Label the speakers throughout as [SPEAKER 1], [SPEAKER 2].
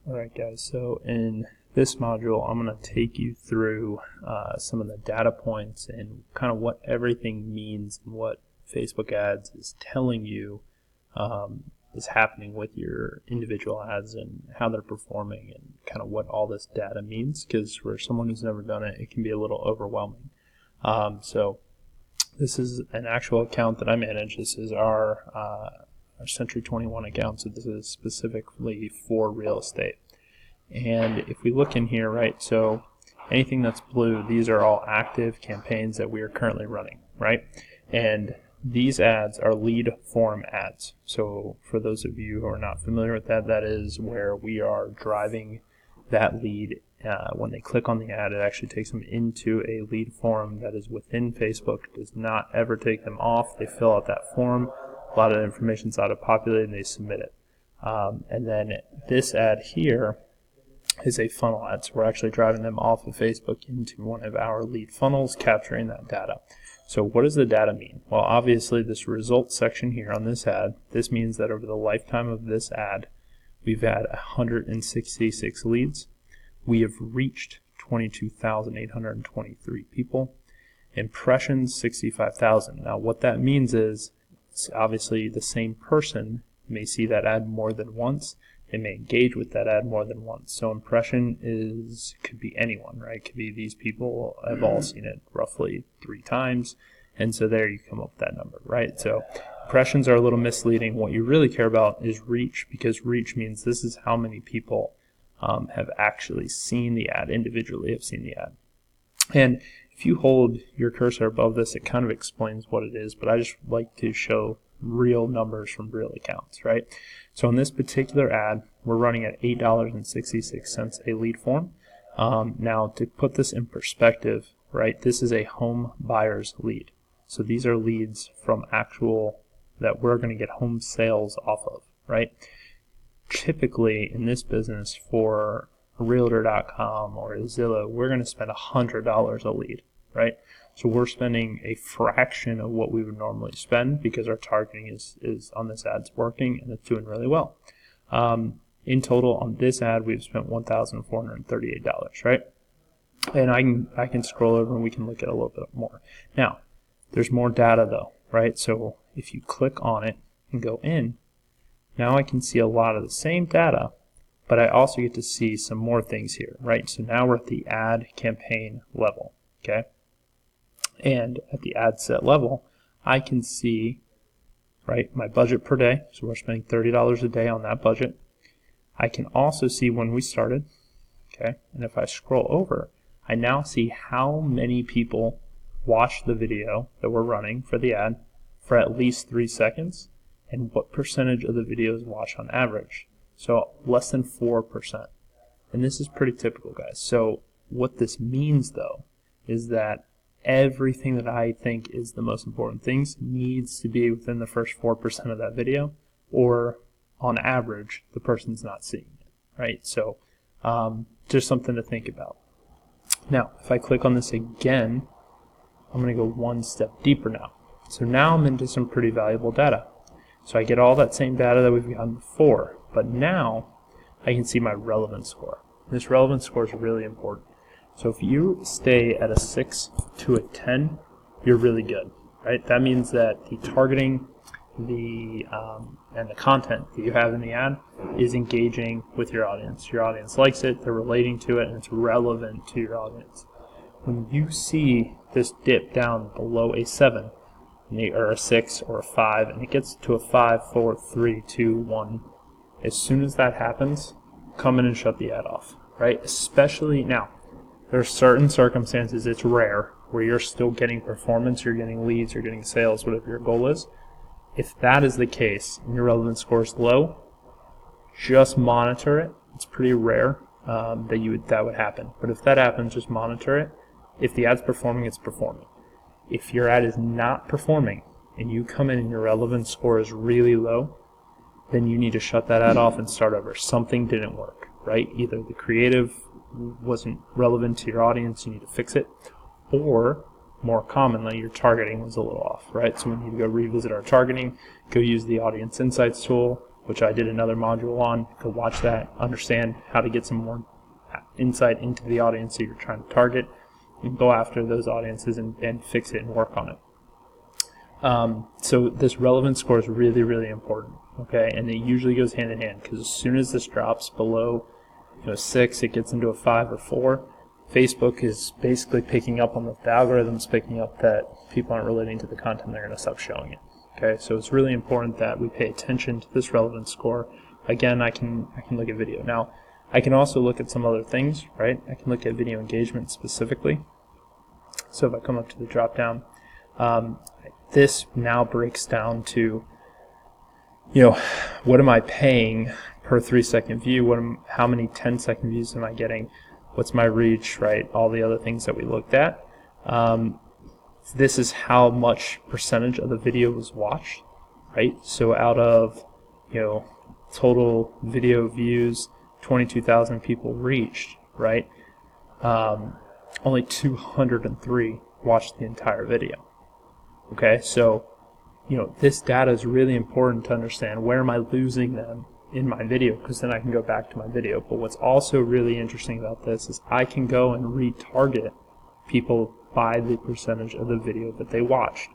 [SPEAKER 1] Alright guys, so in this module I'm going to take you through some of the data points and kind of what everything means and what Facebook ads is telling you is happening with your individual ads and how they're performing and kind of what all this data means, because for someone who's never done it, it can be a little overwhelming. So this is an actual account that I manage. This is our Century 21 account, so this is specifically for real estate. And if we look in here, right, so anything that's blue, these are all active campaigns that we are currently running, right? And these ads are lead form ads. So for those of you who are not familiar with that, that is where we are driving that lead. When they click on the ad, it actually takes them into a lead form that is within Facebook. It does not ever take them off. They fill out that form. A lot of the information is auto-populated and they submit it. And then this ad here is a funnel ad. So we're actually driving them off of Facebook into one of our lead funnels, capturing that data. So what does the data mean? Well, obviously this results section here on this ad, this means that over the lifetime of this ad, we've had 166 leads. We have reached 22,823 people. Impressions, 65,000. Now what that means is, obviously the same person may see that ad more than once. They may engage with that ad more than once. So impression could be anyone, right? Could be these people have all seen it roughly 3 times, and so there you come up with that number, right? So impressions are a little misleading. What you really care about is reach, because reach means this is how many people have actually seen the ad, individually have seen the ad. And if you hold your cursor above this, it kind of explains what it is, but I just like to show real numbers from real accounts, right? So in this particular ad, we're running at $8.66 a lead form. Now to put this in perspective, right, this is a home buyer's lead. So these are leads from actual that we're going to get home sales off of, right? Typically in this business for Realtor.com or Zillow, we're going to spend $100 a lead, right? So we're spending a fraction of what we would normally spend because our targeting is on this ad's working and it's doing really well. In total on this ad, we've spent $1,438, right? And I can scroll over and we can look at a little bit more. Now, there's more data though, right? So if you click on it and go in, now I can see a lot of the same data, but I also get to see some more things here, right? So now we're at the ad campaign level, okay? And at the ad set level, I can see, right, my budget per day. So we're spending $30 a day on that budget. I can also see when we started, okay? And if I scroll over, I now see how many people watched the video that we're running for the ad for at least 3 seconds, and what percentage of the videos watched on average. So less than 4%. And this is pretty typical, guys. So what this means, though, is that everything that I think is the most important things needs to be within the first 4% of that video, or on average, the person's not seeing it, right? So just something to think about. Now, if I click on this again, I'm going to go one step deeper now. So now I'm into some pretty valuable data. So I get all that same data that we've gotten before, but now I can see my relevance score. This relevance score is really important. So if you stay at a 6 to a 10, you're really good, right? That means that the targeting, and the content that you have in the ad is engaging with your audience. Your audience likes it, they're relating to it, and it's relevant to your audience. When you see this dip down below a 7, or a 6 or a 5, and it gets to a 5, 4, 3, 2, 1, as soon as that happens, come in and shut the ad off, right? Especially now, there are certain circumstances, it's rare, where you're still getting performance, you're getting leads, you're getting sales, whatever your goal is. If that is the case and your relevance score is low, just monitor it. It's pretty rare that would happen. But if that happens, just monitor it. If the ad's performing, it's performing. If your ad is not performing and you come in and your relevance score is really low, then you need to shut that ad off and start over. Something didn't work, right? Either the creative wasn't relevant to your audience, you need to fix it, or more commonly, your targeting was a little off, right? So we need to go revisit our targeting, go use the audience insights tool, which I did another module on. You can watch that, understand how to get some more insight into the audience that you're trying to target, and go after those audiences and fix it and work on it. So this relevance score is really, really important, okay? And it usually goes hand in hand, because as soon as this drops below 6, it gets into a 5 or 4, Facebook is basically picking up on the algorithm's picking up that people aren't relating to the content, they're going to stop showing it. Okay, so it's really important that we pay attention to this relevance score. Again, I can look at video. Now, I can also look at some other things, right? I can look at video engagement specifically. So if I come up to the drop down, this now breaks down to, what am I paying per 3-second view? How many 10-second views am I getting? What's my reach, right? All the other things that we looked at. This is how much percentage of the video was watched, right? So out of, total video views, 22,000 people reached, right? Only 203 watched the entire video. Okay, so, this data is really important to understand. Where am I losing them in my video? Because then I can go back to my video. But what's also really interesting about this is I can go and retarget people by the percentage of the video that they watched.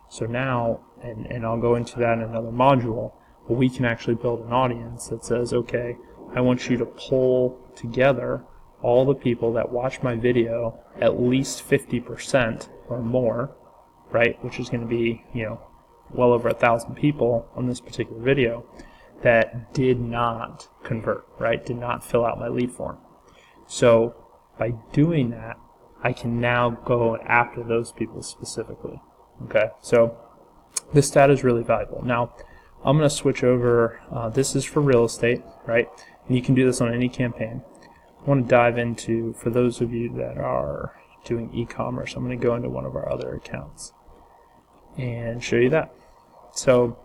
[SPEAKER 1] So now, and I'll go into that in another module, but we can actually build an audience that says, okay, I want you to pull together all the people that watch my video at least 50% or more, right, which is going to be, well over 1,000 people on this particular video that did not convert, right, did not fill out my lead form. So by doing that, I can now go after those people specifically. Okay, so this data is really valuable. Now, I'm going to switch over. This is for real estate, right? And you can do this on any campaign. I want to dive into, for those of you that are doing e-commerce, I'm going to go into one of our other accounts and show you that. So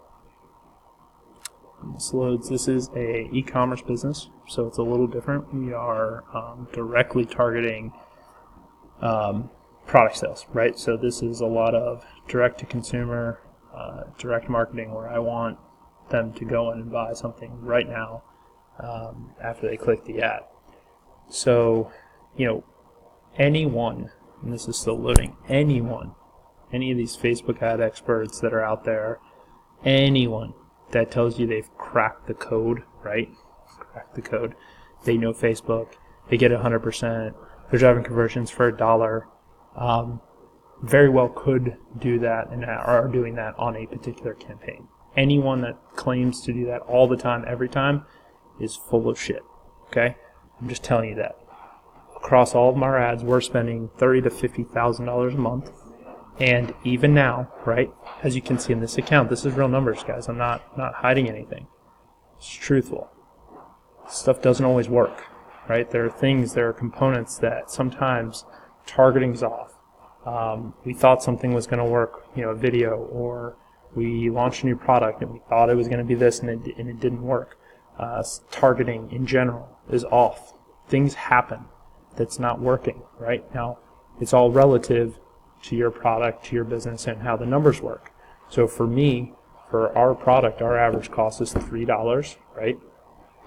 [SPEAKER 1] this loads. This is a e-commerce business, so it's a little different. We are directly targeting product sales, right? So this is a lot of direct-to-consumer, direct marketing, where I want them to go in and buy something right now after they click the ad. So, anyone, and this is still loading, any of these Facebook ad experts that are out there, anyone that tells you they've cracked the code, right? Cracked the code. They know Facebook. They get 100%. They're driving conversions for $1. Very well could do that and are doing that on a particular campaign. Anyone that claims to do that all the time, every time, is full of shit. Okay? I'm just telling you that. Across all of our ads, we're spending $30,000 to $50,000 a month. And even now, right, as you can see in this account, this is real numbers, guys. I'm not hiding anything. It's truthful. Stuff doesn't always work, right? There are components that sometimes targeting's off. We thought something was going to work, a video, or we launched a new product and we thought it was going to be this and it didn't work. Targeting in general is off. Things happen that's not working, right? Now, it's all relative to your product, to your business, and how the numbers work. So for me, for our product, our average cost is $3, right?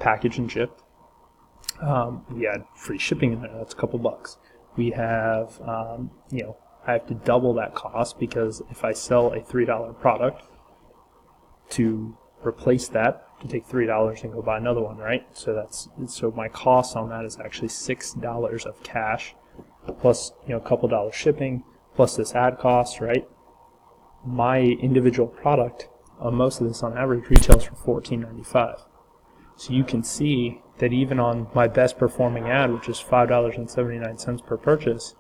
[SPEAKER 1] Packaged and shipped. We had free shipping in there. That's a couple bucks. We have, I have to double that cost, because if I sell a $3 product, to replace that, to take $3 and go buy another one, right? So my cost on that is actually $6 of cash, plus a couple dollars shipping, plus this ad cost, right? My individual product, most of this on average retails for $14.95. So you can see that even on my best performing ad, which is $5.79 per purchase,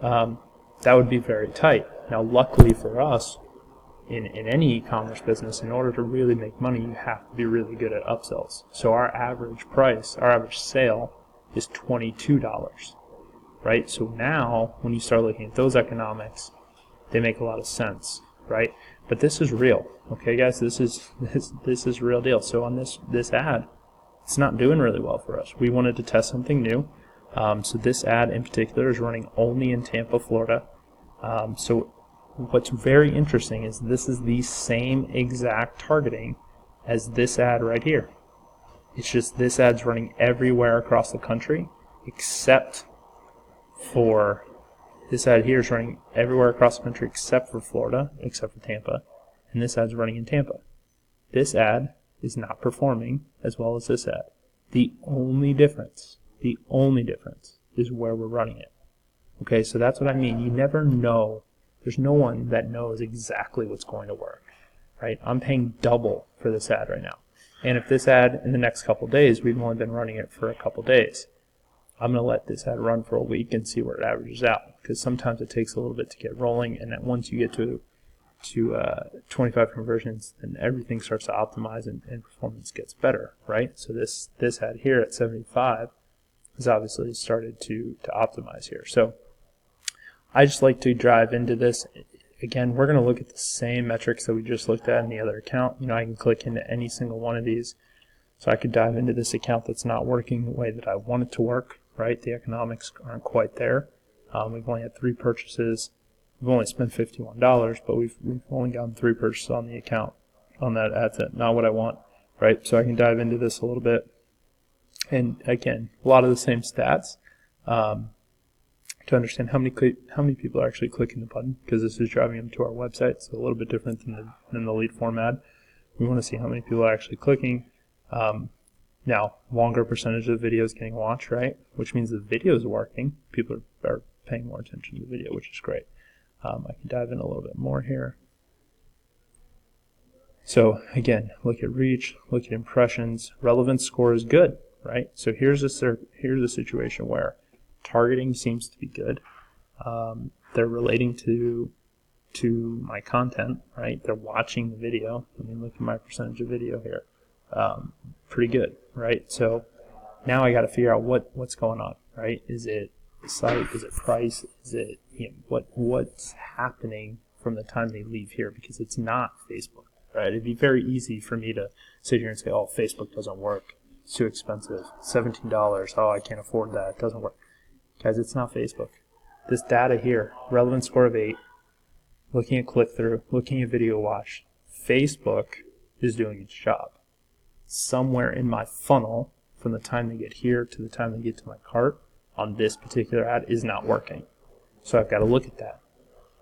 [SPEAKER 1] that would be very tight. Now, luckily for us, in any e-commerce business, in order to really make money, you have to be really good at upsells. So our average price, our average sale is $22, right? So now, when you start looking at those economics, they make a lot of sense, right? But this is real, okay, guys? This is real deal. So on this ad, it's not doing really well for us. We wanted to test something new. So this ad in particular is running only in Tampa, Florida. So what's very interesting is this is the same exact targeting as this ad right here. It's just this ad's running everywhere across the country except for this ad here is running everywhere across the country except for Florida, except for Tampa, and this ad's running in Tampa. This ad is not performing as well as this ad. The only difference is where we're running it. Okay, so that's what I mean. You never know. There's no one that knows exactly what's going to work, right? I'm paying double for this ad right now. And if this ad in the next couple days, we've only been running it for a couple days, I'm going to let this ad run for a week and see where it averages out, because sometimes it takes a little bit to get rolling, and then once you get to 25 conversions, then everything starts to optimize and performance gets better, right? So this ad here at 75 has obviously started to optimize here. So I just like to dive into this. Again, we're going to look at the same metrics that we just looked at in the other account. You know, I can click into any single one of these. So I could dive into this account that's not working the way that I want it to work, right? The economics aren't quite there. We've only had 3 purchases. We've only spent $51, but we've only gotten 3 purchases on the account, on that ad set. Not what I want, right? So I can dive into this a little bit. And again, a lot of the same stats to understand how many people are actually clicking the button, because this is driving them to our website. So a little bit different than the lead form ad. We want to see how many people are actually clicking. Now, longer percentage of the videos getting watched, right? Which means the video is working. People are paying more attention to the video, which is great. I can dive in a little bit more here. So again, look at reach, look at impressions. Relevance score is good, right? So here's a situation where targeting seems to be good. They're relating to my content, right? They're watching the video. I mean, look at my percentage of video here. Pretty good, right? So now I got to figure out what's going on, right? Is it site? Is it price? Is it, you know, what's happening from the time they leave here? Because it's not Facebook, right? It'd be very easy for me to sit here and say, oh, Facebook doesn't work. It's too expensive. $17. Oh, I can't afford that. It doesn't work. Guys, it's not Facebook. This data here, relevance score of 8, looking at click-through, looking at video watch, Facebook is doing its job. Somewhere in my funnel, from the time they get here to the time they get to my cart, on this particular ad is not working. So I've got to look at that,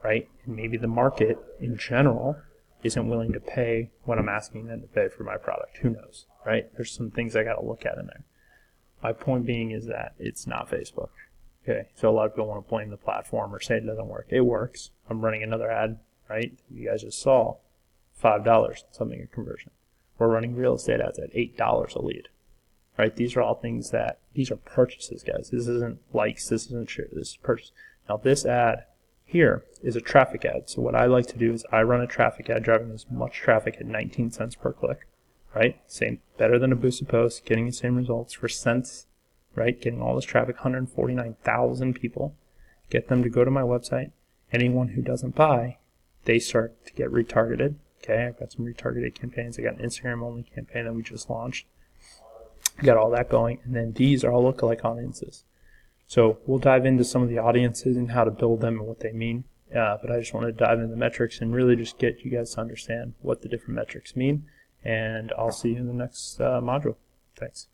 [SPEAKER 1] right? And maybe the market in general isn't willing to pay what I'm asking them to pay for my product. Who knows, right? There's some things I got to look at in there. My point being is that it's not Facebook. Okay, so a lot of people want to blame the platform or say it doesn't work. It works. I'm running another ad, right? You guys just saw $5, something a conversion. We're running real estate ads at $8 a lead, right? These are all things that, these are purchases, guys. This isn't likes, this isn't share, this is purchase. Now this ad here is a traffic ad. So what I like to do is I run a traffic ad driving as much traffic at 19 cents per click, right? Same, better than a boosted post, getting the same results for cents, right? Getting all this traffic, 149,000 people, get them to go to my website. Anyone who doesn't buy, they start to get retargeted. Okay, I've got some retargeted campaigns. I got an Instagram only campaign that we just launched. Got all that going, and then these are all lookalike audiences. So we'll dive into some of the audiences and how to build them and what they mean. But I just want to dive into the metrics and really just get you guys to understand what the different metrics mean. And I'll see you in the next module. Thanks.